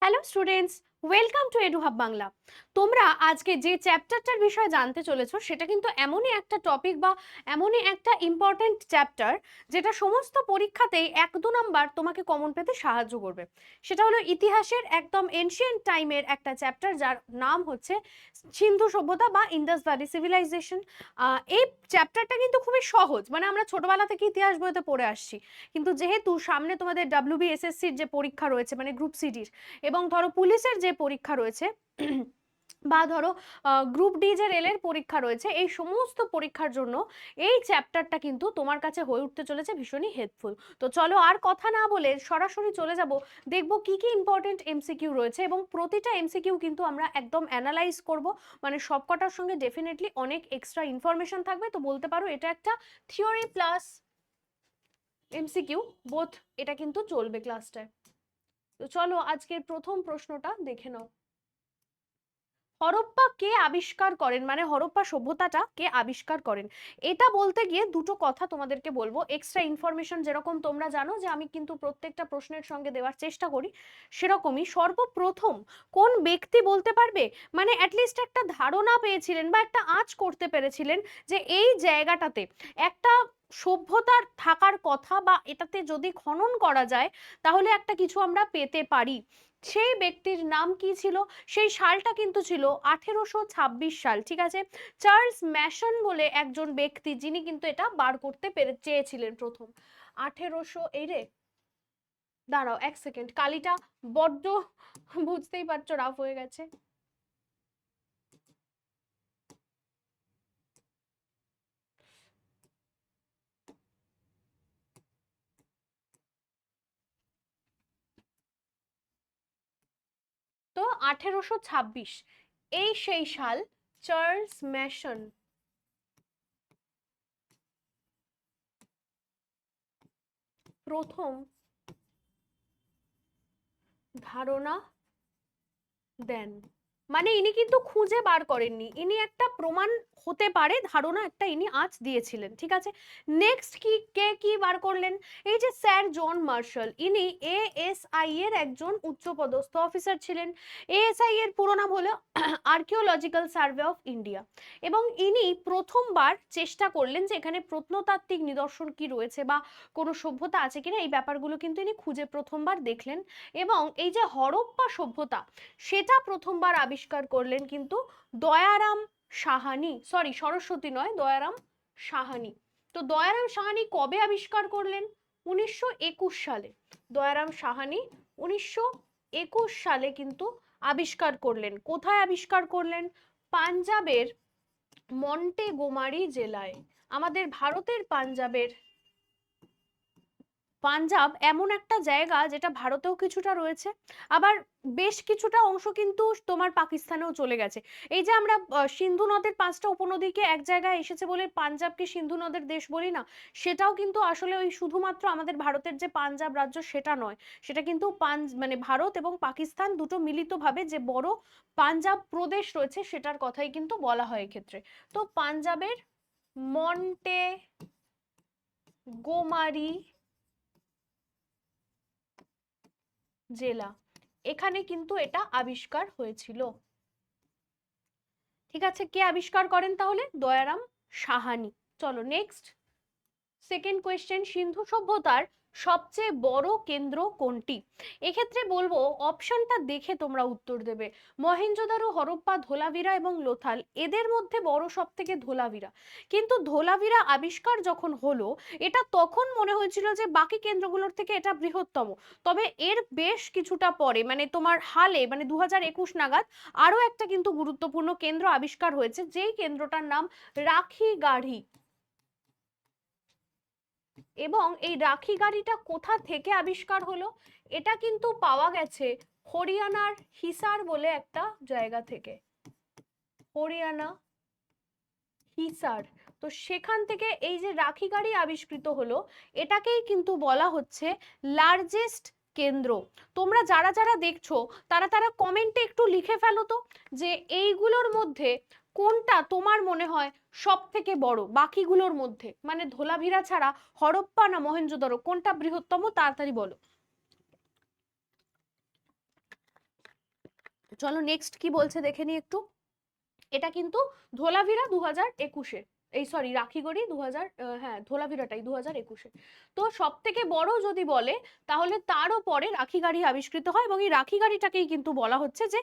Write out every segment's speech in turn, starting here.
Hello students, welcome to এডুহাব Bangla. তোমরা আজকে যে চ্যাপ্টারটার বিষয়ে জানতে চলেছো সেটা কিন্তু এমনই একটা টপিক বা এমনই একটা ইম্পর্টেন্ট চ্যাপ্টার যেটা সমস্ত পরীক্ষাতেই 1-2 নাম্বার তোমাকে কমন পেতে সাহায্য করবে। সেটা হলো ইতিহাসের একদম এনশিয়েন্ট টাইমের একটা চ্যাপ্টার, যার নাম হচ্ছে সিন্ধু সভ্যতা বা ইন্দাস ভ্যালি সিভিলাইজেশন। এই চ্যাপ্টারটা কিন্তু খুবই সহজ, মানে আমরা ছোটবেলা থেকে ইতিহাস বইতে পড়ে আসছি, কিন্তু যেহেতু সামনে তোমাদের WBSSCর যে পরীক্ষা রয়েছে মানে গ্রুপ সিডির, এবং ধরো পুলিশের যে পরীক্ষা রয়েছে বা ধরো গ্রুপ ডি যে রেলের পরীক্ষা রয়েছে, এই সমস্ত পরীক্ষার জন্য এই চ্যাপ্টারটা কিন্তু তোমার কাছে হয়ে উঠতে চলেছে ভীষণই হেল্পফুল। তো চলো আর কথা না বলে সরাসরি চলে যাব, দেখবো কি কি ইম্পর্টেন্ট এমসিকিউ রয়েছে, এবং প্রতিটা এমসিকিউ কিন্তু আমরা একদম অ্যানালাইজ করব, মানে সবকটার সঙ্গে ডেফিনেটলি অনেক এক্সট্রা ইনফরমেশন থাকবে। তো বলতে পারো এটা একটা থিওরি প্লাস এমসিকিউ বোথ, এটা কিন্তু চলবে ক্লাসটায়। তো চলো আজকের প্রথম প্রশ্নটা দেখে নাও। হরপ্পা কে আবিষ্কার করেন, মানে হরপ্পা সভ্যতাটা কে আবিষ্কার করেন? এটা বলতে গিয়ে দুটো কথা তোমাদেরকে বলবো, এক্সট্রা ইনফরমেশন। যেরকম তোমরা জানো যে আমি কিন্তু প্রত্যেকটা প্রশ্নের সঙ্গে দেওয়ার চেষ্টা করি, সেরকমই সর্বপ্রথম কোন ব্যক্তি বলতে পারবে, মানে অ্যাটলিস্ট একটা ধারণা পেয়েছিলেন বা একটা আঁচ করতে পেরেছিলেন যে এই জায়গাটাতে একটা সভ্যতার থাকার কথা, বা এটাতে যদি খনন করা যায় তাহলে একটা কিছু আমরা পেতে পারি, সেই ব্যক্তির নাম কি ছিল? সেই সালটা কিন্তু ছিল 1826 সাল, ঠিক আছে। চার্লস ম্যাসন বলে একজন ব্যক্তি, যিনি কিন্তু এটা বার করতে চেয়েছিলেন প্রথম। 1800 এই রে, দাঁড়াও এক সেকেন্ড, কালিটা বড্ড বুঝতেই পারছো রাফ হয়ে গেছে। তো 1826 এই সেই সাল, চার্লস ম্যাসন প্রথম ধারণা দেন। মানে ইনি কিন্তু খুঁজে বার করেননি, ইনি একটা প্রমাণ হতে পারে ধারণা একটা ইনি আজ দিয়েছিলেন, ঠিক আছে। নেক্সট কি, কে কি বার করলেন? এই যে স্যার জন মার্শাল, ইনি এএসআই এর একজন উচ্চপদস্থ অফিসার ছিলেন। এএসআই এর পুরো নাম হলো আর্কিওলজিক্যাল সার্ভে অফ ইন্ডিয়া, এবং ইনি প্রথমবার চেষ্টা করলেন যে এখানে প্রত্নতাত্ত্বিক নিদর্শন কি রয়েছে বা কোনো সভ্যতা আছে কিনা, এই ব্যাপারগুলো কিন্তু ইনি খুঁজে প্রথমবার দেখলেন। এবং এই যে হরপ্পা সভ্যতা, সেটা প্রথমবার আবিষ্কার করলেন কিন্তু দয়ারাম সাহানি, সরি সরস্বতী নয়, দয়ারাম সাহানি। তো দয়ারাম সাহানি কবে আবিষ্কার করলেন? 1921 সালে। দয়ারাম সাহানি 1921 সালে কিন্তু আবিষ্কার করলেন। কোথায় আবিষ্কার করলেন? পাঞ্জাবের মন্টেগোমারি জেলায়। আমাদের ভারতের পাঞ্জাবের, পাঞ্জাব এমন একটা জায়গা যেটা ভারতেও কিছুটা রয়েছে, আবার বেশ কিছুটা অংশ কিন্তু তোমার পাকিস্তানেও চলে গেছে। এই যে আমরা সিন্ধু নদের 5টা উপনদীকে এক জায়গায় এসেছে বলে পাঞ্জাবকে সিন্ধু নদের দেশ বলি না, সেটাও কিন্তু আসলে ওই শুধুমাত্র আমাদের ভারতের যে পাঞ্জাব রাজ্য সেটা নয়, সেটা কিন্তু মানে ভারত এবং পাকিস্তান দুটো মিলিতভাবে যে বড় পাঞ্জাব প্রদেশ রয়েছে সেটার কথাই কিন্তু বলা হয় এক্ষেত্রে। তো পাঞ্জাবের মন্টে গোমারি জেলা, এখানে কিন্তু এটা আবিষ্কার হয়েছিল, ঠিক আছে। কে আবিষ্কার করেন তাহলে? দয়ারাম সাহানি। চলো নেক্সট, সেকেন্ড কোয়েশ্চেন, সিন্ধু সভ্যতার সবচেয়ে বড় কেন্দ্র কোনটি? এক্ষেত্রে বলবো অপশনটা দেখে তোমরা উত্তর দেবে। মহেঞ্জোদারো, হরপ্পা, ধোলাভিরা এবং লোথাল, এদের মধ্যে বড় সব থেকে ধোলাভিরা। কিন্তু ধোলাভিরা আবিষ্কার যখন হলো, এটা তখন মনে হয়েছিল যে বাকি কেন্দ্রগুলোর থেকে এটা বৃহত্তম। তবে এর বেশ কিছুটা পরে, মানে তোমার হালে, মানে 2021 নাগাদ আরো একটা কিন্তু গুরুত্বপূর্ণ কেন্দ্র আবিষ্কার হয়েছে, যেই কেন্দ্রটার নাম রাখিগাড়ি। এবং এই রাখি গাড়িটা কোথা থেকে আবিষ্কার হলো? এটা কিন্তু পাওয়া গেছে হরিয়ানার হিসার বলে একটা জায়গা থেকে। হরিয়ানা হিসার। তো সেখান থেকে এই যে রাখি গাড়ি আবিষ্কৃত হলো, এটাকেই কিন্তু বলা হচ্ছে লার্জেস্ট কেন্দ্র। তোমরা যারা যারা দেখছো তারা তারা কমেন্টে একটু লিখে ফেলো তো, যে এইগুলোর মধ্যে কোনটা তোমার মনে হয় সব থেকে বড় বাকিগুলোর মধ্যে, মানে ধোলাভিরা ছাড়া হরপ্পা না মহেঞ্জোদারো, কোনটা বৃহত্তম? তাড়াতাড়ি বলো। চলো নেক্সট কি বলছে দেখে নি একটু। এটা কিন্তু ধোলাভিরা 2021-এ, এই সরি রাখিগড়ি 2000, হ্যাঁ ধোলাভিরাটাই 2021-এ। তো সব থেকে বড় যদি বলে তাহলে তারও পরে রাখি গাড়ি আবিষ্কৃত হয়, এবং এই রাখি গাড়িটাকেই কিন্তু বলা হচ্ছে যে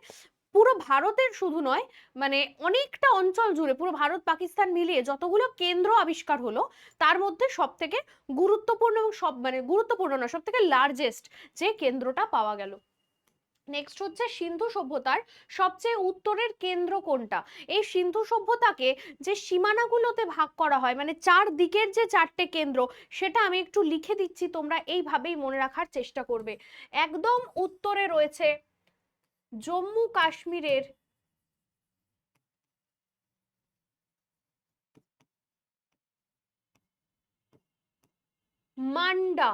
পুরো ভারতের শুধু নয়, মানে অনেকটা অঞ্চল জুড়ে পুরো ভারত পাকিস্তান মিলিয়ে যতগুলো কেন্দ্র আবিষ্কার হলো তার মধ্যে সব থেকে গুরুত্বপূর্ণ এবং সব মানে গুরুত্বপূর্ণ না, সব থেকে লার্জেস্ট যে কেন্দ্রটা পাওয়া গেল। নেক্সট হচ্ছে সিন্ধু সভ্যতার সবচেয়ে উত্তরের কেন্দ্র কোনটা। এই সিন্ধু সভ্যতাকে যে সীমানাগুলোতে ভাগ করা হয়, মানে চার দিকের যে চারটে কেন্দ্র, সেটা আমি একটু লিখে দিচ্ছি, তোমরা এইভাবেই মনে রাখার চেষ্টা করবে। একদম উত্তরে রয়েছে জম্মু কাশ্মীরের মান্ডা,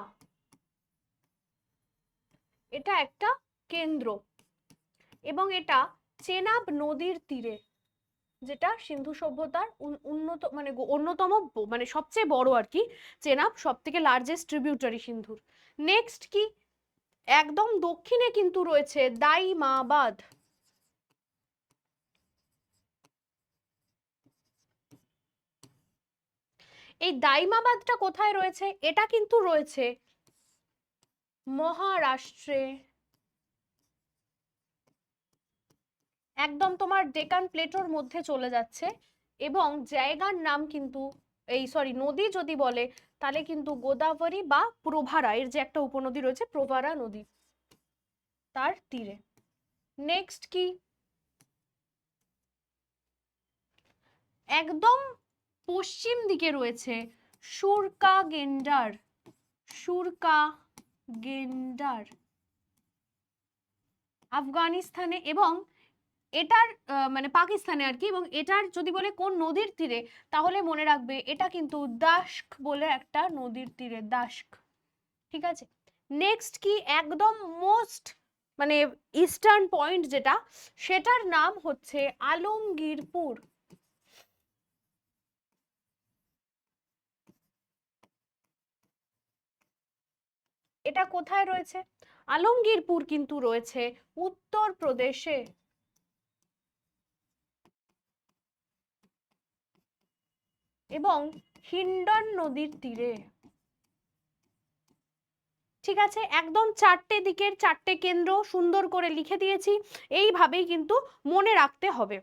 এটা একটা কেন্দ্র, এবং এটা চেনাব নদীর তীরে, যেটা সিন্ধু সভ্যতার উন্নত মানে অন্যতম মানে সবচেয়ে বড় আর কি, চেনাব সব থেকে লার্জেস্ট ট্রিবিউটারি সিন্ধুর। নেক্সট কি, একদম দক্ষিণে কিন্তু রয়েছে দাইমাবাদ। এই দাইমাবাদটা কোথায় রয়েছে, এটা কিন্তু রয়েছে মহারাষ্ট্রে, একদম তোমার ডেকান প্লেটোর মধ্যে চলে যাচ্ছে, এবং জায়গার নাম কিন্তু, এই সরি নদী যদি বলে তাহলে কিন্তু গোদাবরী বা প্রভারা, এর যে একটা উপনদী রয়েছে প্রভারা নদী, তার তীরে। নেক্সট কি, একদম পশ্চিম দিকে রয়েছে সুরকা গেন্ডার, সুরকা গেন্ডার আফগানিস্তানে, এবং এটার মানে পাকিস্তানে আর কি, এবং এটার যদি বলে কোন নদীর তীরে তাহলে মনে রাখবে এটা কিন্তু দাস্ক বলে একটা নদীর তীরে, দাস্ক। ঠিক আছে, নেক্সট কি, একদম মোস্ট মানে ইস্টার্ন পয়েন্ট যেটা, সেটার নাম হচ্ছে আলমগীরপুর। এটা কোথায় রয়েছে, আলমগীরপুর কিন্তু রয়েছে উত্তরপ্রদেশে, এবং হিন্ডন নদীর তীরে। ঠিক আছে, একদম চারটে দিকের চারটে কেন্দ্র সুন্দর করে লিখে দিয়েছি, এইভাবেই কিন্তু মনে রাখতে হবে।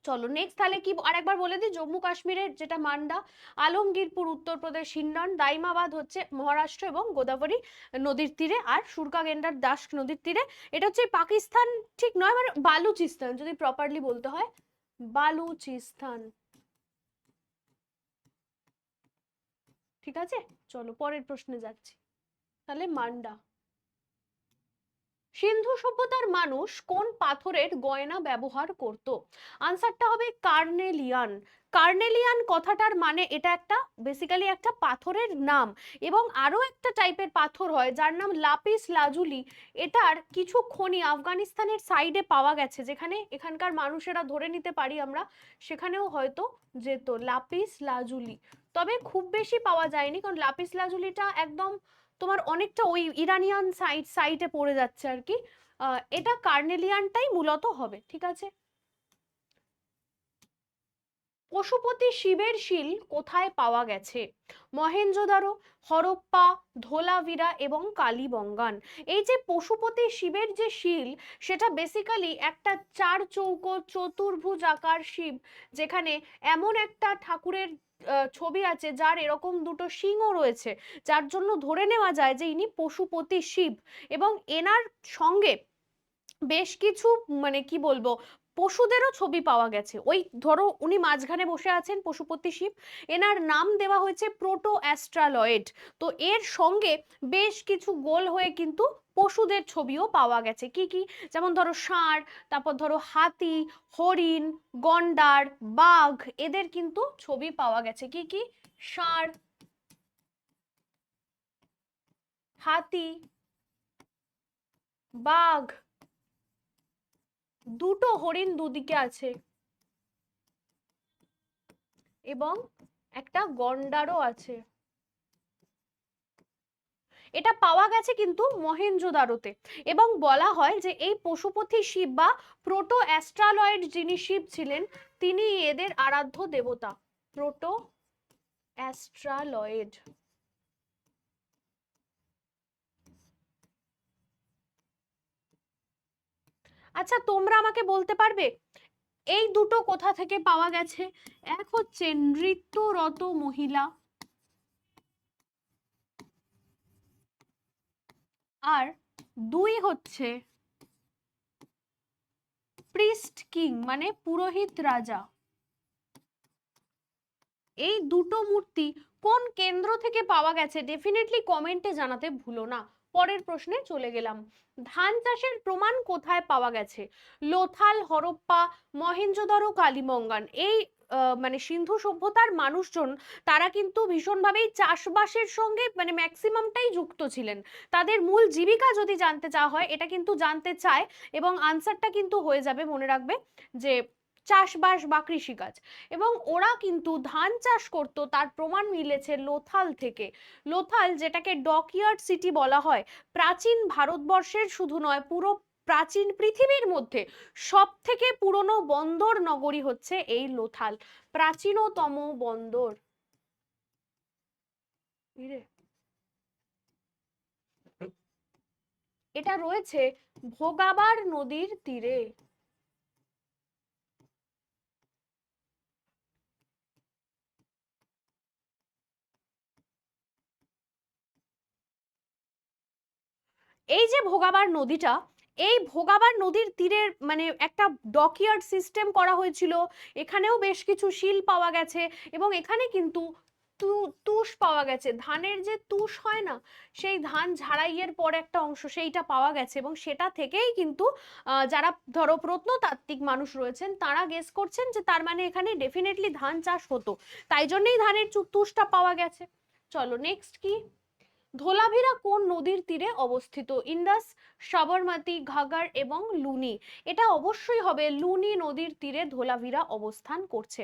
চলো নেক্সট তাহলে কি আরেকবার বলে দিই, জম্মু কাশ্মীরের যেটা মান্ডা, আলমগীরপুর উত্তরপ্রদেশ হিন্ডন, দাইমাবাদ হচ্ছে মহারাষ্ট্র এবং গোদাবরী নদীর তীরে, আর সুরকা গেন্ডার দাস্ক নদীর তীরে। এটা হচ্ছে পাকিস্তান ঠিক নয়, মানে বালুচিস্তান যদি প্রপারলি বলতে হয়, বালুচিস্তান। ঠিক আছে, চলো পরের প্রশ্নে যাচ্ছি। তাহলে মান্ডা, সিন্ধু সভ্যতার মানুষ কোন পাথরের গয়না ব্যবহার করত। আনসারটা হবে কার্নেলিয়ান। কার্নেলিয়ান কথাটার মানে এটা একটা বেসিক্যালি একটা পাথরের নাম, এবং আরো একটা টাইপের পাথর হয় যার নাম লাপিস লাজুলি। এটার কিছু খনি আফগানিস্তানের সাইডে পাওয়া গেছে, যেখানে এখানকার মানুষেরা ধরে নিতে পারি আমরা সেখানেও হয়তো যেত লাপিস লাজুলি, তবে খুব বেশি পাওয়া যায়নি, কারণ লাপিস লাজুলিটা একদম তোমার অনেকটা ওই ইরানিয়ান সাইটে পড়ে যাচ্ছে আর কি। এটা কার্নেলিয়ানটাই মূলত হবে। ঠিক আছে, পশুপতি শিবের শিল কোথায় পাওয়া গেছে। মহেঞ্জোদারো, হরপ্পা, ধোলাভিরা এবং কালীবঙ্গান। এই যে পশুপতি শিবের যে শিল, সেটা বেসিক্যালি একটা চার চৌকো চতুর্ভুজ আকার শিব, যেখানে এমন একটা ঠাকুরের ছবি আছে যার এরকম দুটো সিংহ রয়েছে, যার জন্য ধরে নেওয়া যায় যে ইনি পশুপতি শিব, এবং এনার সঙ্গে বেশ কিছু মানে কি বলবো পশুদেরও ছবি পাওয়া গেছে। ওই ধরো উনি মাঝখানে বসে আছেন পশুপতি শিব, এনার নাম দেওয়া হয়েছে প্রোটো অ্যাস্ট্রালয়েড। তো এর সঙ্গে বেশ কিছু গোল হয়ে কিন্তু পশুদের ছবিও পাওয়া গেছে, কি কি, যেমন ধরো ষাঁড়, তারপর ধরো হাতি, হরিণ, গন্ডার, বাঘ, এদের কিন্তু ছবি পাওয়া গেছে। কি কি, ষাঁড়, হাতি, বাঘ, দুটো হরিণ দুদিকে আছে, এবং একটা গন্ডারও আছে। এটা পাওয়া গেছে কিন্তু মহেঞ্জোদারোতে। এবং বলা হয় যে এই পশুপতি শিব বা প্রোটো অ্যাস্ট্রালয়েড যিনি শিব ছিলেন তিনি এদের আরাধ্য দেবতা। প্রোটো অ্যাস্ট্রালয়েড। আচ্ছা তোমরা আমাকে বলতে পারবে এই দুটো কোথা থেকে পাওয়া গেছে? এক হচ্ছে নৃত্যরত মহিলা, আর দুই হচ্ছে প্রিস্ট কিং মানে পুরোহিত রাজা। এই দুটো মূর্তি কোন কেন্দ্র থেকে পাওয়া গেছে ডেফিনেটলি কমেন্টে জানাতে ভুলো না। পরের প্রশ্নে চলে গেলাম। ধান চাষের প্রমাণ কোথায় পাওয়া গেছে? লোথাল, হরপ্পা, মহেঞ্জোদারো, কালিমঙ্গান। এই মানে সিন্ধু সভ্যতার মানুষজন তারা কিন্তু ভীষণভাবেই চাষবাসের সঙ্গে মানে ম্যাক্সিমামটাই যুক্ত ছিলেন। তাদের মূল জীবিকা যদি জানতে চাওয়া হয় এটা কিন্তু জানতে চায়, এবং আনসারটা কিন্তু হয়ে যাবে মনে রাখবে যে চাষবাস বা কৃষিকাজ। এবং ওরা কিন্তু ধান চাষ করতো, তার প্রমাণ মিলেছে লোথাল থেকে। লোথাল যেটাকে ডকইয়ার্ড সিটি বলা হয়, প্রাচীন ভারতবর্ষের শুধু নয় পুরো প্রাচীন পৃথিবীর মধ্যে সব থেকে পুরনো বন্দর নগরী হচ্ছে এই লোথাল, প্রাচীনতম বন্দর। এটা রয়েছে ভোগাবার নদীর তীরে। এই যে ভোগাবার নদীটা, এই ভোগাবার নদীর তীরের মানে একটা ডকইয়ার্ড সিস্টেম করা হয়েছিল। এখানেও বেশ কিছু শিল পাওয়া গেছে, এবং এখানে কিন্তু তুষ পাওয়া গেছে, ধানের যে তুষ হয় না, সেই ধান ঝাড়াইয়ের পর একটা অংশ সেইটা পাওয়া গেছে, এবং সেটা থেকেই কিন্তু যারা ধরো প্রত্নতাত্ত্বিক মানুষ রয়েছেন তারা গেস করছেন যে তার মানে এখানে ডেফিনেটলি ধান চাষ হতো, তাই জন্যই ধানের তুষটা পাওয়া গেছে। চলো নেক্সট কি? ধোলাভিরা কোন নদীর তীরে অবস্থিত? ইন্দাস, সাবরমতী, ঘাগর এবং লুনি। এটা অবশ্যই হবে লুনি নদীর তীরে ধোলাভিরা অবস্থান করছে।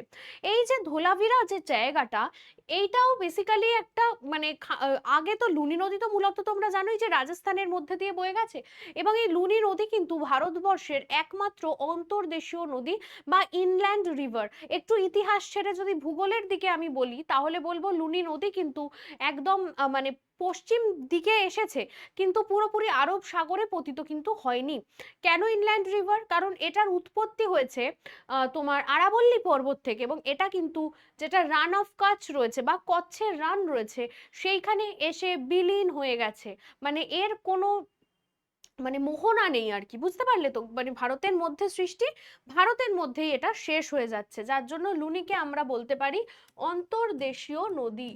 এই যে ধোলাভিরা যে জায়গাটা, এইটাও বেসিক্যালি একটা মানে আগে তো লুনি নদী তো মূলত তোমরা জানোই যে রাজস্থানের মধ্যে দিয়ে বয়ে গেছে, এবং এই লুনি নদী কিন্তু ভারতবর্ষের একমাত্র অন্তর্দেশীয় নদী বা ইনল্যান্ড রিভার। একটু ইতিহাস ছেড়ে যদি ভূগোলের দিকে আমি বলি তাহলে বলবো লুনি নদী কিন্তু একদম মানে পশ্চিম দিকে এসেছে, কিন্তু পুরোপুরি আরব সাগরে পতিত কিন্তু হয়নি। কেন ইনল্যান্ড রিভার? কারণ এটার উৎপত্তি হয়েছে তোমার আরাবল্লী পর্বত থেকে, এবং এটা কিন্তু যেটা রান অফ কচ্ছ রয়েছে বা কচ্ছের রান রয়েছে সেইখানে এসে বিলীন হয়ে গেছে। মানে এর কোনো মানে মোহনা নেই আর কি, বুঝতে পারলে তো? মানে ভারতের মধ্যে সৃষ্টি, ভারতের মধ্যেই এটা শেষ হয়ে যাচ্ছে, যার জন্য লুনিকে আমরা বলতে পারি অন্তর্দেশীয় নদী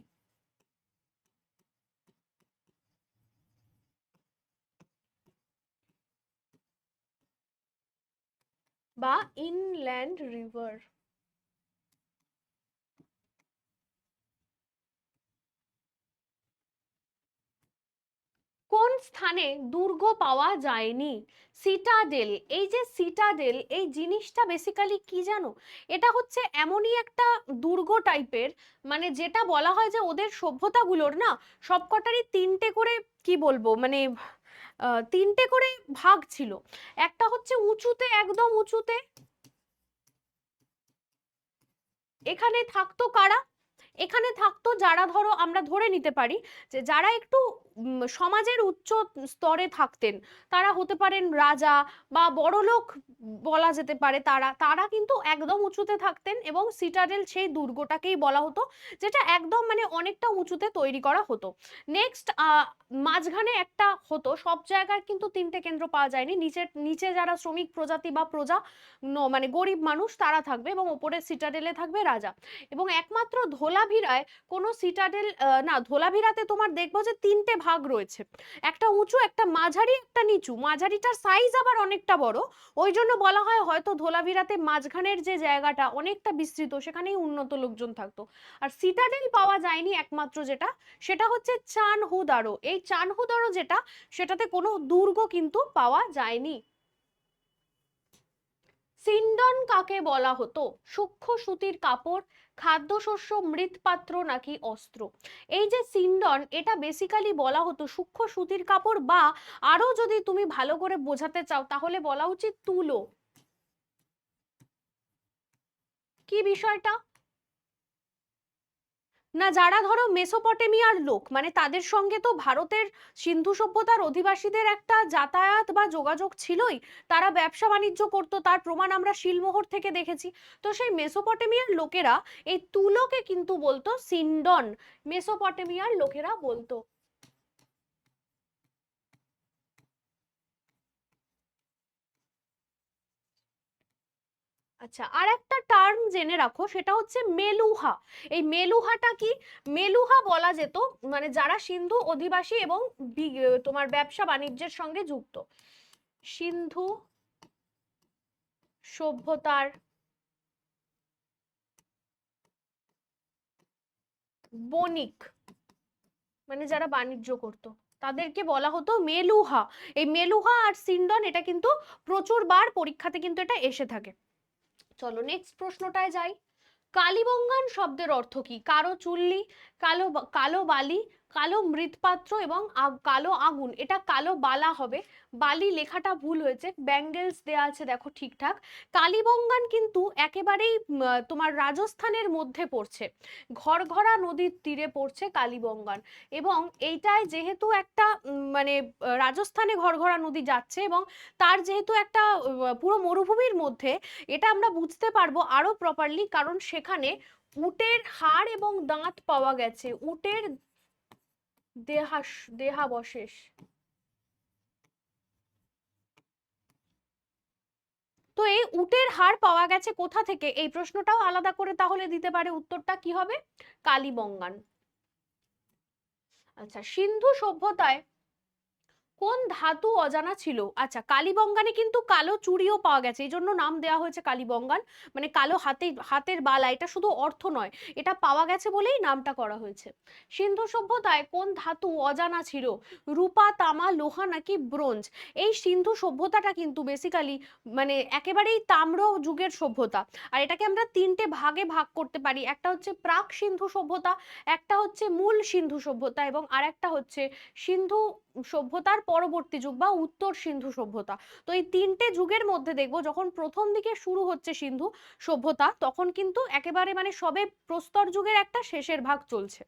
বা ইনল্যান্ড রিভার। কোন স্থানে দুর্গ পাওয়া যায়নি? সিটাডেল। এই যে সিটাডেল এই জিনিসটা বেসিক্যালি কি জানো? এটা হচ্ছে এমনই একটা দুর্গ টাইপের, মানে যেটা বলা হয় যে ওদের সভ্যতাগুলোর না সবকটারই তিনটে করে কি বলবো মানে তিনটে করে ভাগ ছিল। একটা হচ্ছে উঁচুতে, একদম উঁচুতে, এখানে থাকতো কারা? এখানে থাকতো যারা ধরো আমরা ধরে নিতে পারি যে যারা একটু সমাজের উচ্চ স্তরে থাকতেন, তারা হতে পারেন রাজা বা বড়লোক বলা যেতে পারে, তারা তারা কিন্তু একদম উঁচুতে থাকতেন, এবং সিটাডেল সেই দুর্গটাকেই বলা হতো যেটা একদম মানে অনেকটা উঁচুতে তৈরি করা হতো। নেক্সট মাঝখানে একটা হতো, সব জায়গায় কিন্তু তিনটে কেন্দ্র পাওয়া যায়নি, নিচে নিচে যারা শ্রমিক প্রজাতি বা প্রজা মানে গরিব মানুষ তারা থাকবে, এবং ওপরে সিটাডেলে থাকবে রাজা। এবং একমাত্র ধোলাভিরায় কোনো সিটাডেল না, ধোলাভিরাতে তোমার দেখবো যে তিনটে ভাগ রয়েছে, একটা উঁচু, একটা মাঝারি, একটা নিচু। মাঝারিটার সাইজ আবার অনেকটা বড়, ওই জন্য বলা হয় হয়তো ধোলাভিরাতে মাঝখানের যে জায়গাটা অনেকটা বিস্তৃত সেখানেই উন্নত লোকজন থাকতো। আর সিটাডেল পাওয়া যায়নি একমাত্র যেটা, সেটা হচ্ছে চানহুদারো। এই চানহুদারো যেটা, সেটাতে কোনো দুর্গ কিন্তু পাওয়া যায়নি। সিন্ডন কাকে বলা হতো? সূক্ষ্ম সুতির কাপড়, খাদ্যশস্য, মৃৎপাত্র নাকি অস্ত্র? এই যে সিন্ডন, এটা বেসিক্যালি বলা হতো সূক্ষ্ম সুতির কাপড়, বা আরো যদি তুমি ভালো করে বোঝাতে চাও তাহলে বলা উচিত তুলো। কি বিষয়টা? না, যারা ধরো মেসোপটেমিয়ার লোক, মানে তাদের সঙ্গে তো ভারতের সিন্ধু সভ্যতার অধিবাসীদের একটা যাতায়াত বা যোগাযোগ ছিলই। তারা ব্যবসা বাণিজ্য করতো, তার প্রমাণ আমরা শিলমোহর থেকে দেখেছি। তো সেই মেসোপটেমিয়ার লোকেরা এই তুলোকে কিন্তু বলতো সিন্ডন। মেসোপটেমিয়ার লোকেরা বলতো। আচ্ছা, আর একটা টার্ম জেনে রাখো, সেটা হচ্ছে মেলুহা। এই মেলুহাটা কি? মেলুহা বলা যেত মানে যারা সিন্ধু অধিবাসী এবং তোমার ব্যবসা বাণিজ্যের সঙ্গে যুক্ত, সিন্ধু সভ্যতার বণিক, মানে যারা বাণিজ্য করত, তাদেরকে বলা হতো মেলুহা। এই মেলুহা আর সিন্ডন, এটা কিন্তু প্রচুর বার পরীক্ষাতে কিন্তু এটা এসে থাকে। চলো নেক্সট প্রশ্নটায় যাই। কালীবঙ্গান শব্দের অর্থ কি? কালো চুল্লি, কালো বালি, কালো মৃৎপাত্র এবং কালো আগুন। এটা কালো বালা হবে, বালি লেখাটা ভুল হয়েছে, ব্যাঙ্গেলস দেয়া আছে দেখো ঠিকঠাক। কালীবঙ্গান কিন্তু একেবারেই তোমার রাজস্থানের মধ্যে পড়ছে, ঘরঘরা নদীর তীরে পড়ছে কালীবঙ্গান। এবং এইটায় যেহেতু একটা মানে রাজস্থানে ঘরঘরা নদী যাচ্ছে, এবং তার যেহেতু একটা পুরো মরুভূমির মধ্যে, এটা আমরা বুঝতে পারবো আরো প্রপারলি, কারণ সেখানে উটের হাড় এবং দাঁত পাওয়া গেছে, উটের দেহাবশেষ। তো এই উটের হাড় পাওয়া গেছে কোথা থেকে, এই প্রশ্নটাও আলাদা করে তাহলে দিতে পারে, উত্তরটা কি হবে? কালীবঙ্গান। আচ্ছা, সিন্ধু সভ্যতায় কোন ধাতু অজানা ছিল? আচ্ছা, কালীবঙ্গানে কিন্তু কালো চুড়িও পাওয়া গেছে, এই জন্য নাম দেওয়া হয়েছে কালীবঙ্গান, মানে কালো হাতের বালা। এটা শুধু অর্থ নয়, এটা পাওয়া গেছে বলেই নামটা করা হয়েছে। সিন্ধু সভ্যতায় কোন ধাতু অজানা ছিল? রূপা, তামা, লোহা নাকি ব্রোঞ্জ? এই সিন্ধু সভ্যতাটা কিন্তু বেসিক্যালি মানে একেবারেই তাম্র যুগের সভ্যতা। আর এটাকে আমরা তিনটে ভাগে ভাগ করতে পারি, একটা হচ্ছে প্রাক সিন্ধু সভ্যতা, একটা হচ্ছে মূল সিন্ধু সভ্যতা, এবং আরেকটা হচ্ছে সিন্ধু সভ্যতার পরবর্তী যুগ বা উত্তর সিন্ধু সভ্যতা। তো এই তিনটে যুগের মধ্যে দেখবো, যখন প্রথম দিকে শুরু হচ্ছে সিন্ধু সভ্যতা, তখন কিন্তু একেবারে মানে সবে প্রস্তর যুগের একটা শেষের ভাগ চলছে।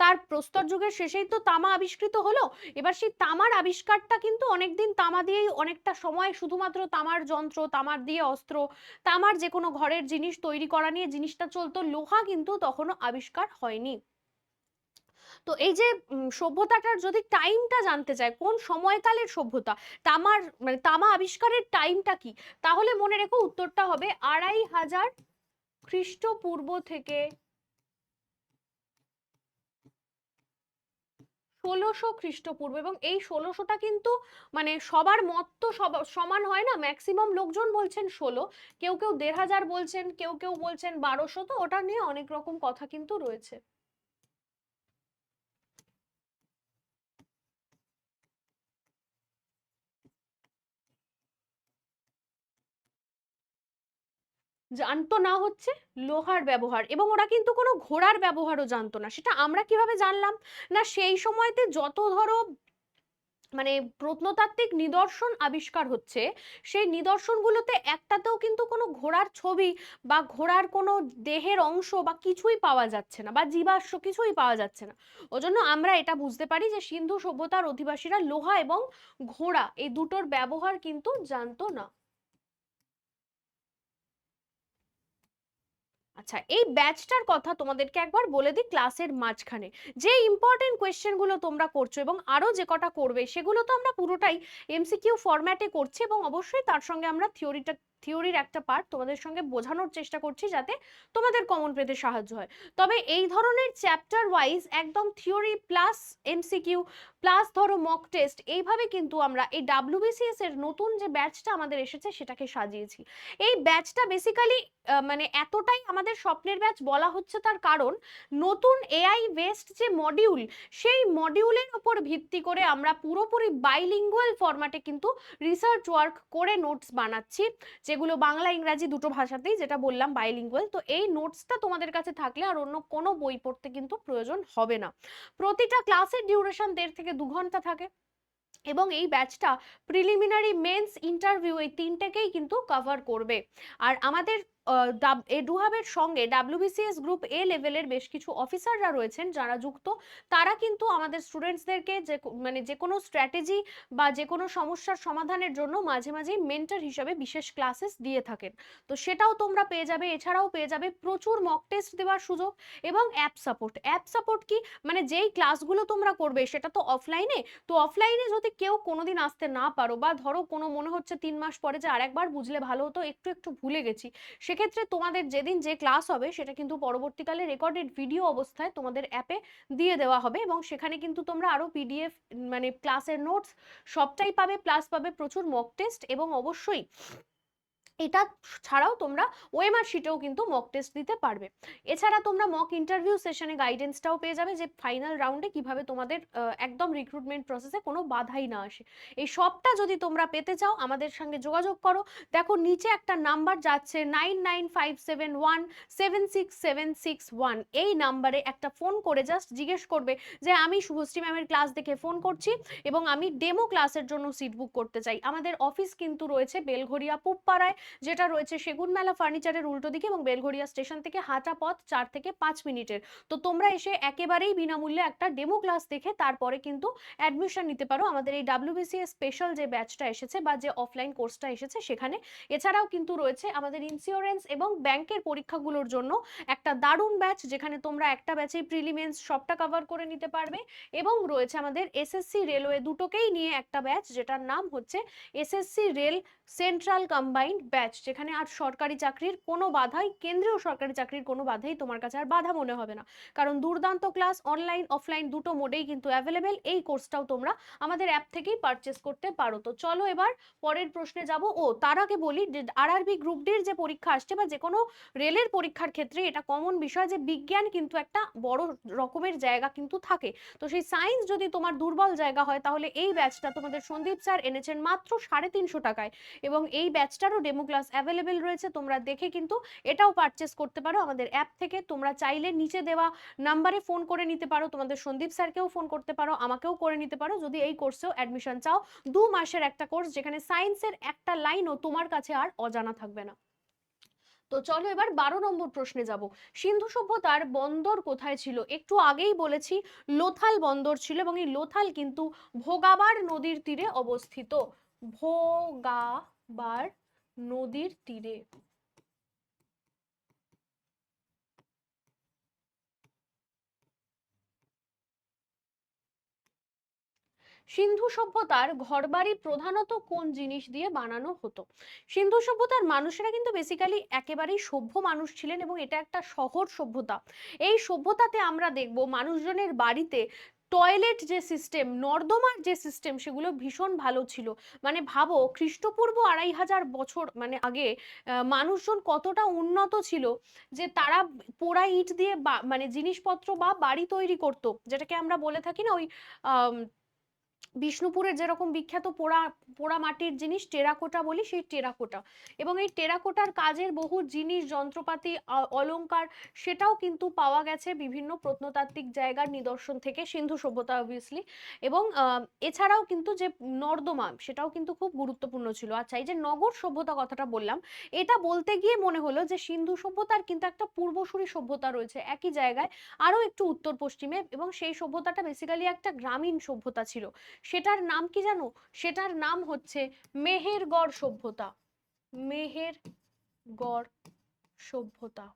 তার প্রস্তর যুগের শেষেই তো তামা আবিষ্কৃত হলো। এবার সেই তামার আবিষ্কারটা কিন্তু অনেকদিন তামা দিয়েই, অনেকটা সময় শুধুমাত্র তামার যন্ত্র, তামার দিয়ে অস্ত্র, তামার যে কোনো ঘরের জিনিস তৈরি করা নিয়ে জিনিসটা চলতো, লোহা কিন্তু তখনও আবিষ্কার হয়নি। তো এই যে সভ্যতাটার যদি টাইমটা জানতে চায়, কোন সময়কালের সভ্যতা, তামার মানে তামা আবিষ্কারের টাইমটা কি, তাহলে মনে রেখো উত্তরটা হবে 2500 খ্রিস্টপূর্ব থেকে 1600 খ্রিস্টপূর্ব। এবং এই 1600টা কিন্তু মানে সবার মত তো সমান হয় না, ম্যাক্সিমাম লোকজন বলছেন 16, কেউ কেউ 1500 বলছেন, কেউ কেউ বলছেন 1200, তো ওটা নিয়ে অনেক রকম কথা কিন্তু রয়েছে। জানতো না হচ্ছে লোহার ব্যবহার, এবং ওরা কিন্তু কোনো ঘোড়ার ব্যবহারও জানতো না। সেটা আমরা কিভাবে জানলাম? না, সেই সময়তে যত ধরো মানে প্রত্নতাত্ত্বিক নিদর্শন আবিষ্কার হচ্ছে, সেই নিদর্শনগুলোতে একটাতেও কিন্তু কোনো ঘোড়ার ছবি বা ঘোড়ার কোনো দেহের অংশ বা কিছুই পাওয়া যাচ্ছে না, বা জীবাশ্ম কিছুই পাওয়া যাচ্ছে না। ওজন্য আমরা এটা বুঝতে পারি যে সিন্ধু সভ্যতার অধিবাসীরা লোহা এবং ঘোড়া এই দুটোর ব্যবহার কিন্তু জানতো না। আচ্ছা, এই ব্যাচটার কথা তোমাদেরকে একবার বলে দিই ক্লাসের মাঝখানে। যে ইম্পর্টেন্ট কোয়েশ্চেনগুলো তোমরা করছো এবং আরো যে কটা করবে, সেগুলো তো আমরা পুরোটাই এমসিকিউ ফরম্যাটে করছি, এবং অবশ্যই তার সঙ্গে আমরা থিওরির একটা পার্ট তোমাদের সঙ্গে বোঝানোর চেষ্টা করছি, যাতে তোমাদের কমন পেতে সাহায্য হয়। তবে এই ধরনের চ্যাপ্টার ওয়াইজ একদম থিওরি প্লাস এমসিকিউ প্লাস ধরো মক টেস্ট, এইভাবে কিন্তু আমরা এই ডাব্লিউবিসিএস এর নতুন যে ব্যাচটা আমাদের এসেছে সেটাকে সাজিয়েছি। এই ব্যাচটা বেসিক্যালি মানে এতটাই আমাদের স্বপ্নের ব্যাচ বলা হচ্ছে, তার কারণ নতুন এআই বেসড যে মডিউল, সেই মডিউলের উপর ভিত্তি করে আমরা পুরোপুরি বাইলিঙ্গুয়াল ফরম্যাটে কিন্তু রিসার্চ ওয়ার্ক করে নোটস বানাচ্ছি। যেগুলো বাংলা ইংরাজি দুটো ভাষাতেই, যেটা বললাম বাইলিঙ্গুয়াল। তো এই নোটসটা তোমাদের কাছে থাকলে আর অন্য কোনো বই পড়তে কিন্তু প্রয়োজন হবে না। প্রতিটা ক্লাসের ডিউরেশন 1.5 থেকে 2 ঘন্টা থাকে এবং এই ব্যাচটা প্রিলিমিনারি, মেন্স, ইন্টারভিউ এই তিনটেকেই কিন্তু কভার করবে। আর আমাদের এডুহাবের সঙ্গে ডাব্লিউবিসিএস গ্রুপ এ লেভেলের বেশ কিছু অফিসাররা রয়েছেন যারা যুক্ত। তারা কিন্তু আমাদের স্টুডেন্টসদেরকে মানে যে কোনো স্ট্র্যাটেজি বা যে কোনো সমস্যার সমাধানের জন্য মাঝে মাঝেই মেন্টর হিসেবে বিশেষ ক্লাসেস দিয়ে থাকেন। তো সেটাও তোমরা পেয়ে যাবে। এছাড়াও পেয়ে যাবে প্রচুর মক টেস্ট দেওয়ার সুযোগ এবং অ্যাপ সাপোর্ট। অ্যাপ সাপোর্ট কি, মানে যেই ক্লাসগুলো তোমরা করবে সেটা তো অফলাইনে, তো অফলাইনে যদি কেউ কোনোদিন আসতে না পারো বা ধরো কোনো মনে হচ্ছে 3 মাস পরে যে আরেকবার বুঝলে ভালো হতো, একটু একটু ভুলে গেছি, সেক্ষেত্রে তোমাদের যেদিন যে ক্লাস হবে সেটা কিন্তু পরবর্তীকালে রেকর্ডেড ভিডিও অবস্থায় তোমাদের অ্যাপে দিয়ে দেওয়া হবে এবং সেখানে কিন্তু তোমরা আরো পিডিএফ, মানে ক্লাসের নোটস সবটাই পাবে, প্লাস পাবে প্রচুর মক টেস্ট এবং অবশ্যই এটা ছাড়াও তোমরা ওএমআর শিটেও কিন্তু মক টেস্ট দিতে পারবে। এছাড়া তোমরা মক ইন্টারভিউ সেশনে গাইডেন্সটাও পেয়ে যাবে যে ফাইনাল রাউন্ডে কিভাবে তোমাদের একদম রিক্রুটমেন্ট প্রসেসে কোনো বাধাই না আসে। এই সবটা যদি তোমরা পেতে চাও আমাদের সঙ্গে যোগাযোগ করো। দেখো নিচে একটা নাম্বার যাচ্ছে 9957176761, এই নাম্বারে একটা ফোন করে জাস্ট জিজ্ঞেস করবে যে আমি শুভশ্রী ম্যামের ক্লাস দেখে ফোন করছি এবং আমি ডেমো ক্লাসের জন্য সিট বুক করতে চাই। আমাদের অফিস কিন্তু রয়েছে বেলঘড়িয়া পুবপাড়ায়, যেটা রয়েছে সেগুন মেলা ফার্নিচারের উল্টো দিকে এবং বেলঘড়িয়া স্টেশন থেকে হাঁটা পথ 4 থেকে 5 মিনিটের। তো তোমরা এসে একেবারেই বিনামূল্যে একটা ডেমো ক্লাস দেখে তারপরে কিন্তু অ্যাডমিশন নিতে পারো আমাদের এই ডাব্লিউবিসিএস স্পেশাল যে ব্যাচটা এসেছে বা যে অফলাইন কোর্সটা এসেছে সেখানে। এছাড়াও কিন্তু রয়েছে আমাদের ইন্স্যুরেন্স এবং ব্যাংকের পরীক্ষাগুলোর জন্য একটা দারুণ ব্যাচ, যেখানে তোমরা একটা ব্যাচেই প্রিলিমিনস সবটা কভার করে নিতে পারবে। এবং রয়েছে আমাদের এসএসসি রেলওয়ে দুটোকেই নিয়ে একটা ব্যাচ, যেটার নাম হচ্ছে SSC rail central combined batch, যেখানে আর সরকারি চাকরির কোনো বাধাই, কেন্দ্রীয় সরকারি চাকরির কোনো বাধাই তোমার কাছে আর বাধা মনে হবে না, কারণ দুর্দান্ত ক্লাস অনলাইন অফলাইন দুটো মোডেই কিন্তু অ্যাভেলেবেল। এই কোর্সটাও তোমরা আমাদের অ্যাপ থেকেই পারচেস করতে পারো। তো চলো এবার পরের প্রশ্নে যাব। ও তার আগে বলি যে আরআরবি গ্রুপ ডির যে পরীক্ষা আসছে বা যে কোনো রেলের পরীক্ষার ক্ষেত্রে এটা কমন বিষয় যে বিজ্ঞান কিন্তু একটা বড় রকমের জায়গা কিন্তু থাকে। তো সেই সায়েন্স যদি তোমার দুর্বল জায়গা হয় তাহলে এই ব্যাচটা তোমাদের সন্দীপ স্যার এনেছেন মাত্র 350 টাকায় এবং এই ব্যাচটারও ডেমো ক্লাস অ্যাভেলেবেল রয়েছে। তোমরা দেখে কিন্তু এটাও পারচেস করতে পারো আমাদের অ্যাপ থেকে। তোমরা চাইলে নিচে দেওয়া নাম্বারে ফোন করে নিতে পারো, তোমাদের সন্দীপ স্যারকেও ফোন করতে পারো, আমাকেও করে নিতে পারো যদি এই কোর্সেও অ্যাডমিশন চাও। 2 মাসের একটা কোর্স যেখানে সায়েন্সের একটা লাইনও তোমার কাছে আর অজানা থাকবে না। তো চলো এবার 12 নম্বর প্রশ্নে যাব। সিন্ধু সভ্যতার বন্দর কোথায় ছিল? একটু আগেই বলেছি লোথাল বন্দর ছিল এবং এই লোথাল কিন্তু ভোগাবার নদীর তীরে অবস্থিত। ভোগাবার নদীর তীরে। সিন্ধু সভ্যতার ঘরবাড়ি প্রধানত কোন জিনিস দিয়ে বানানো হতো? সিন্ধু সভ্যতার মানুষেরা কিন্তু বেসিক্যালি একেবারেই সভ্য মানুষ ছিলেন এবং এটা একটা শহর সভ্যতা। এই সভ্যতাতে আমরা দেখব মানুষজনের বাড়িতে টয়লেট যে সিস্টেম, নর্দমার যে সিস্টেম, সেগুলো ভীষণ ভালো ছিল। মানে ভাবো খ্রিস্টপূর্ব 2500 বছর মানে আগে মানুষজন কতটা উন্নত ছিল যে তারা পোড়া ইট দিয়ে মানে জিনিসপত্র বা বাড়ি তৈরি করতো, যেটাকে আমরা বলে থাকি না ওই বিষ্ণুপুরের যেরকম বিখ্যাত পোড়া পোড়া মাটির জিনিস টেরাকোটা বলি, সেই টেরাকোটা এবং এই টেরাকোটার কাজের বহু জিনিস যন্ত্রপাতি অলংকার সেটাও কিন্তু পাওয়া গেছে বিভিন্ন প্রত্নতাত্ত্বিক জায়গার নিদর্শন থেকে, সিন্ধু সভ্যতা অবভিয়াসলি। এবং এছাড়াও কিন্তু যে নর্দমা সেটাও কিন্তু খুব গুরুত্বপূর্ণ ছিল। আচ্ছা, এই যে নগর সভ্যতা কথাটা বললাম, এটা বলতে গিয়ে মনে হলো যে সিন্ধু সভ্যতার কিন্তু একটা পূর্বসূরি সভ্যতা রয়েছে একই জায়গায়, আরো একটু উত্তর পশ্চিমে, এবং সেই সভ্যতাটা বেসিক্যালি একটা গ্রামীণ সভ্যতা ছিল। সেটার নাম কি জানো? সেটার নাম হচ্ছে মেহেরগড় সভ্যতা। মেহেরগড় সভ্যতা।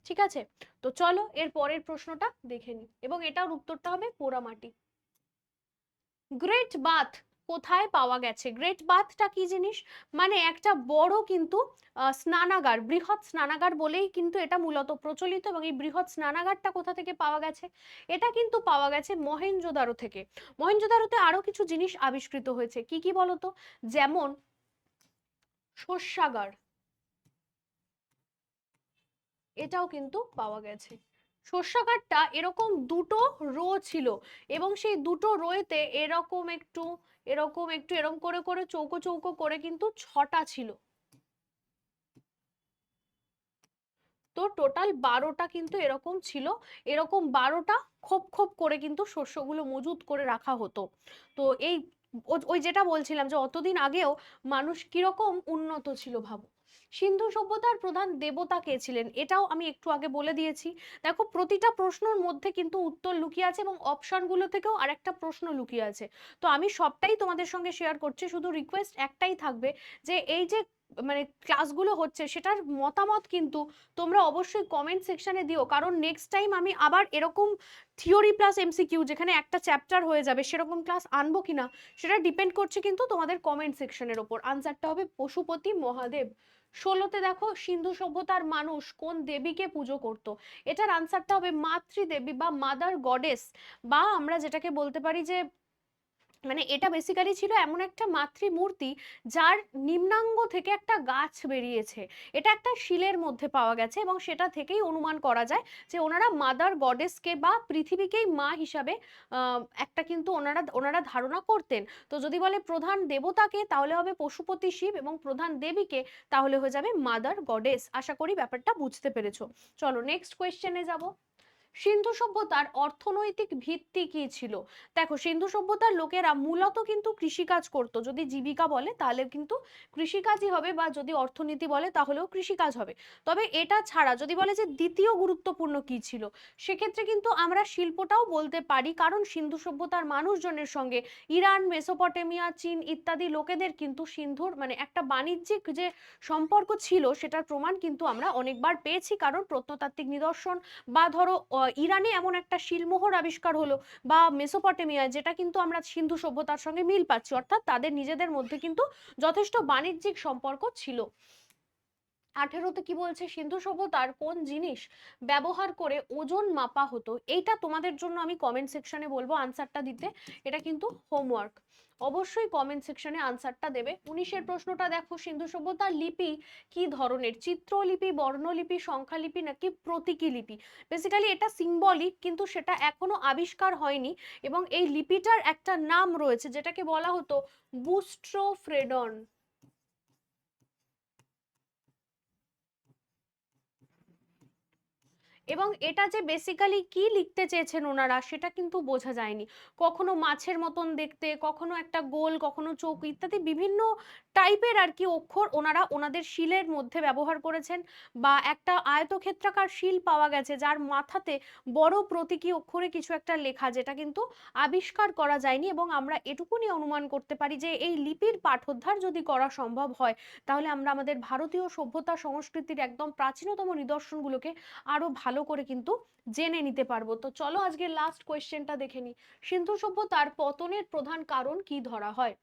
ঠিক আছে, তো চলো এর পরের প্রশ্নটা দেখে নিই এবং এটার উত্তরটা হবে পোড়ামাটি। গ্রেট বাথ কোথায় পাওয়া গেছে? গ্রেট বাথটা কি জিনিস? মানে একটা বড় কিন্তু স্নানাগার, বৃহৎ স্নানাগার বলেই কিন্তু এটা মূলত প্রচলিত। এবং এই বৃহৎ স্নানাগারটা কোথা থেকে পাওয়া গেছে? এটা কিন্তু পাওয়া গেছে মহেঞ্জোদারো থেকে। মহেঞ্জোদারোতে আরো কিছু জিনিস আবিষ্কৃত হয়েছে, কি কি বলতো? যেমন শস্যাগার, এটাও কিন্তু পাওয়া গেছে। শস্যাগারটা এরকম দুটো রো ছিল এবং সেই দুটো রোয়েতে এরকম একটু এরকম করে করে চৌকো চৌকো করে কিন্তু 6টা ছিল। তো টোটাল 12টা কিন্তু এরকম ছিল, এরকম 12টা খোপ খোপ করে কিন্তু শস্যগুলো মজুত করে রাখা হতো। তো এই ওই যেটা বলছিলাম যে অতদিন আগেও মানুষ কিরকম উন্নত ছিল ভাবো। সিন্ধু সভ্যতার প্রধান দেবতা কে ছিলেন এটাও আমি একটু আগে বলে দিয়েছি। দেখো প্রতিটা প্রশ্নের মধ্যে কিন্তু উত্তর লুকিয়ে আছে এবং অপশনগুলো থেকেও আরেকটা প্রশ্ন লুকিয়ে আছে। তো আমি সবটাই তোমাদের সঙ্গে শেয়ার করছি, শুধু রিকোয়েস্ট একটাই থাকবে যে এই যে মানে ক্লাসগুলো হচ্ছে সেটার মতামত কিন্তু তোমরা অবশ্যই কমেন্ট সেকশনে দিও, কারণ নেক্সট টাইম আমি আবার এরকম থিওরি প্লাস এমসিকিউ যেখানে একটা চ্যাপ্টার হয়ে যাবে সেরকম ক্লাস আনবো কিনা সেটা ডিপেন্ড করছে কিন্তু তোমাদের কমেন্ট সেকশনের ওপর। আনসারটা হবে পশুপতি মহাদেব। 16তে দেখো সিন্ধু সভ্যতার মানুষ কোন দেবীকে পুজো করত, এটার আনসারটা হবে মাতৃদেবী বা মাদার গডেস, বা আমরা যেটাকে বলতে পারি যে মানে এটা বেসিক্যালি ছিল এমন একটা মাতৃমূর্তি যার নিম্নাঙ্গ থেকে একটা গাছ বেরিয়েছে। এটা একটা শিলের মধ্যে পাওয়া গেছে এবং সেটা থেকেই অনুমান করা যায় যে ওনারা মাদার গডেসকে বা পৃথিবীকেই মা হিসাবে একটা কিন্তু ওনারা ওনারা ধারণা করতেন। তো যদি বলে প্রধান দেবতাকে তাহলে হবে পশুপতি শিব এবং প্রধান দেবীকে তাহলে হয়ে যাবে মাদার গডেস। আশা করি ব্যাপারটা বুঝতে পেরেছো। চলো নেক্সট কোয়েশ্চেনে যাব। সিন্ধু সভ্যতার অর্থনৈতিক ভিত্তি কি ছিল? দেখো সিন্ধু সভ্যতার লোকেরা মূলত কিন্তু কৃষিকাজ করতো, যদি জীবিকা বলে তাহলে কিন্তু কৃষিকাজই হবে, বা যদি অর্থনীতি বলে তাহলেও কৃষিকাজ হবে। তবে এটা ছাড়া যদি বলে যে দ্বিতীয় গুরুত্বপূর্ণ কি ছিল, সেক্ষেত্রে কিন্তু আমরা শিল্পটাও বলতে পারি, কারণ সিন্ধু সভ্যতার মানুষজনের সঙ্গে ইরান, মেসোপটেমিয়া, চীন ইত্যাদি লোকেদের কিন্তু সিন্ধুর মানে একটা বাণিজ্যিক যে সম্পর্ক ছিল সেটার প্রমাণ কিন্তু আমরা অনেকবার পেয়েছি, কারণ প্রত্নতাত্ত্বিক নিদর্শন বা ধরো ইরানে এমন একটা শিলমোহর আবিষ্কার হলো, বা মেসোপটেমিয়ায়, যেটা কিন্তু আমরা সিন্ধু সভ্যতার সঙ্গে মিল পাচ্ছি, অর্থাৎ তাদের নিজেদের মধ্যে কিন্তু যথেষ্ট বাণিজ্যিক সম্পর্ক ছিল। 18তে কি বলছে, সিন্ধু সভ্যতার কোন জিনিস ব্যবহার করে ওজন মাপা হতো? এইটা তোমাদের জন্য আমি কমেন্ট সেকশনে বলবো আনসারটা দিতে, এটা কিন্তু হোমওয়ার্ক। অবশ্যই কমেন্ট সেকশনে আনসারটা দেবে। 19এর প্রশ্নটা দেখো, সিন্ধু সভ্যতার লিপি কি ধরনের? চিত্রলিপি, বর্ণলিপি, সংখ্যালিপি নাকি প্রতীকী লিপি? বেসিক্যালি এটা সিম্বলিক, কিন্তু সেটা এখনো আবিষ্কার হয়নি এবং এই লিপিটার একটা নাম রয়েছে যেটাকে বলা হতো বুস্ট্রোফ্রেডন। এবং এটা যে বেসিক্যালি কি লিখতে চেয়েছেন ওনারা সেটা কিন্তু বোঝা যায়নি। কখনো মাছের মতন দেখতে, কখনো একটা গোল, কখনো চোখ ইত্যাদি বিভিন্ন টাইপের আর কি অক্ষর ওনারা ওনাদের শিলের মধ্যে ব্যবহার করেছেন, বা একটা আয়তক্ষেত্রাকার শিল পাওয়া গেছে যার মাথাতে বড় প্রতীকী অক্ষরে কিছু একটা লেখা, যেটা কিন্তু আবিষ্কার করা যায়নি। এবং আমরা এটুকুনি অনুমান করতে পারি যে এই লিপির পাঠোদ্ধার যদি করা সম্ভব হয় তাহলে আমরা আমাদের ভারতীয় সভ্যতা সংস্কৃতির একদম প্রাচীনতম নিদর্শনগুলোকে আরো ভালো করে কিন্তু জেনে নিতে পারবো। তো চলো আজকে লাস্ট কোয়েশ্চেনটা দেখে নিই। সিন্ধু সভ্যতার পতনের প্রধান কারণ কি ধরা হয়?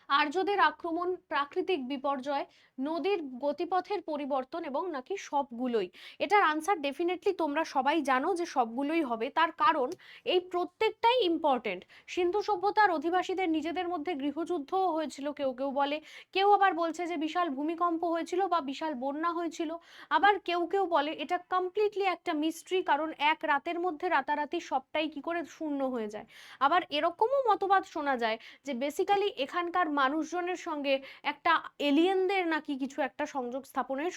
আর্যদের আক্রমণ, প্রাকৃতিক বিপর্যয়, নদীর গতিপথের পরিবর্তন এবং নাকি সবগুলোই? এটার আনসার ডেফিনেটলি তোমরা সবাই জানো যে সবগুলোই হবে, তার কারণ এই প্রত্যেকটাই ইম্পর্টেন্ট। সিন্ধু সভ্যতার অধিবাসীদের নিজেদের মধ্যে গৃহযুদ্ধও হয়েছিল কেউ কেউ বলে, কেউ আবার বলছে যে বিশাল ভূমিকম্প হয়েছিল বা বিশাল বন্যা হয়েছিল, আবার কেউ কেউ বলে এটা কমপ্লিটলি একটা মিস্ট্রি, কারণ এক রাতের মধ্যে রাতারাতি সবটাই কি করে শূন্য হয়ে যায়। আবার এরকমও মতবাদ শোনা যায় যে বেসিক্যালি এখানকার মানুষজনের সঙ্গে একটা এলিয়েনদের নাকি কিছু একটা সংযোগ স্থাপনের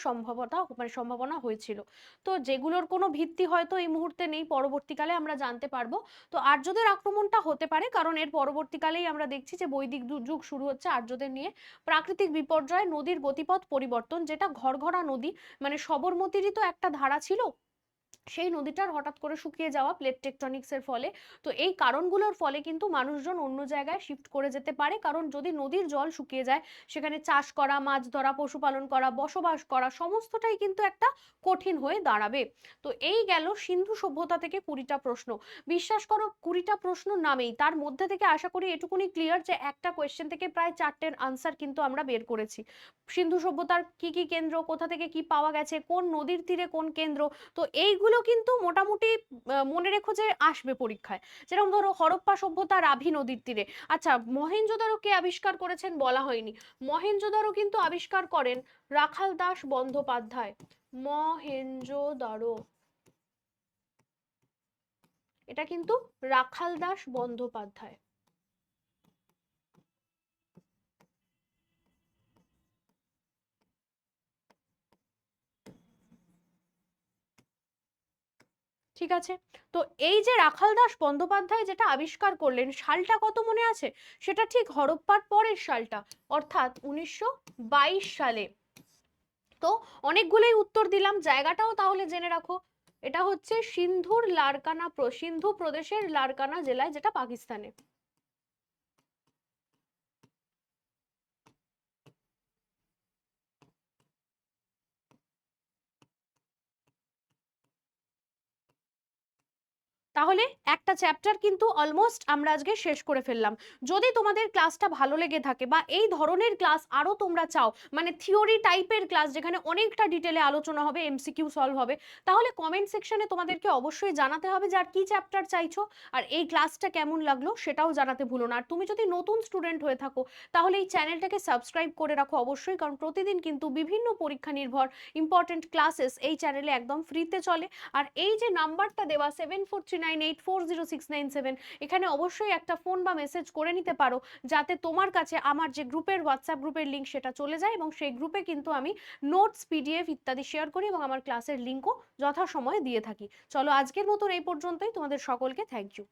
সম্ভাবনা হয়েছিল। তো যেগুলোর কোনো ভিত্তি হয়তো এই মুহূর্তে নেই, পরবর্তীকালে আমরা জানতে পারবো। তো আর্যদের আক্রমণটা হতে পারে, কারণ এর পরবর্তীকালেই আমরা দেখছি যে বৈদিক যুগ শুরু হচ্ছে আর্যদের নিয়ে। প্রাকৃতিক বিপর্যয়, নদীর গতিপথ পরিবর্তন, যেটা ঘরঘরা নদী, মানে সবরমতীরই তো একটা ধারা ছিল, সেই নদীটার হঠাৎ করে শুকিয়ে যাওয়া প্লেট টেকটনিক্সের ফলে। তো এই কারণগুলোর ফলে কিন্তু মানুষজন অন্য জায়গায় শিফট করে যেতে পারে, কারণ যদি নদীর জল শুকিয়ে যায় সেখানে চাষ করা, মাছ ধরা, পশুপালন করা, বসবাস করা সমস্তটাই কিন্তু একটা কঠিন হয়ে দাঁড়াবে। তো এই গেল সিন্ধু সভ্যতা থেকে 20টা প্রশ্ন। বিশ্বাস করো 20টা প্রশ্ন নামেই তার মধ্যে থেকে আশা করি এটুকুনি ক্লিয়ার যে একটা কোয়েশ্চেন থেকে প্রায় 4টের আনসার কিন্তু আমরা বের করেছি। সিন্ধু সভ্যতার কি কি কেন্দ্র, কোথা থেকে কি পাওয়া গেছে, কোন নদীর তীরে কোন কেন্দ্র, তো এইগুলো কিন্তু মোটামুটি মনে রেখো যে আসবে পরীক্ষায়। যেরকম ধরো হরপ্পা সভ্যতা রাভি নদীর তীরে, আচ্ছা মহেঞ্জোদারো কে আবিষ্কার করেছেন বলা হয়নি। মহেঞ্জোদারো কিন্তু আবিষ্কার করেন রাখাল দাস বন্দ্যোপাধ্যায়। মহেঞ্জোদারো। এটা কিন্তু রাখাল দাস বন্দ্যোপাধ্যায়। ঠিক আছে, তো এই যে রাখাল দাস বন্দ্যোপাধ্যায় যেটা আবিষ্কার করলেন, সালটা কত মনে আছে? সেটা ঠিক হরপ্পার পরের সালটা, অর্থাৎ 1922 সালে। তো অনেকগুলোই উত্তর দিলাম, জায়গাটাও তাহলে জেনে রাখো। এটা হচ্ছে সিন্ধু প্রদেশের লারকানা জেলায়, যেটা পাকিস্তানে। তাহলে একটা চ্যাপ্টার কিন্তু অলমোস্ট আমরা আজকে শেষ করে ফেললাম। যদি তোমাদের ক্লাসটা ভালো লেগে থাকে বা এই ধরনের ক্লাস আরো তোমরা চাও, মানে থিওরি টাইপের ক্লাস যেখানে অনেকটা ডিটেলে আলোচনা হবে, এমসিকিউ সলভ হবে, তাহলে কমেন্ট সেকশনে তোমাদেরকে অবশ্যই জানাতে হবে যে আর কি চ্যাপ্টার চাইছো, আর এই ক্লাসটা কেমন লাগলো সেটাও জানাতে ভুলো না। আর তুমি যদি নতুন স্টুডেন্ট হয়ে থাকো তাহলে এই চ্যানেলটাকে সাবস্ক্রাইব করে রাখো অবশ্যই, কারণ প্রতিদিন কিন্তু বিভিন্ন পরীক্ষা নির্ভর ইম্পর্টেন্ট ক্লাসেস এই চ্যানেলে একদম ফ্রিতে চলে। আর এই যে নাম্বারটা দেওয়া 7439840697, এখানে অবশ্যই একটা ফোন বা মেসেজ করে নিতে পারো, যাতে তোমার কাছে আমার যে গ্রুপের হোয়াটসঅ্যাপ গ্রুপের লিঙ্ক সেটা চলে যায়, এবং সেই গ্রুপে কিন্তু আমি নোটস, পিডিএফ ইত্যাদি শেয়ার করি এবং আমার ক্লাসের লিঙ্কও যথাসময়ে দিয়ে থাকি। চলো আজকের মতন এই পর্যন্তই, তোমাদের সকলকে থ্যাংক ইউ।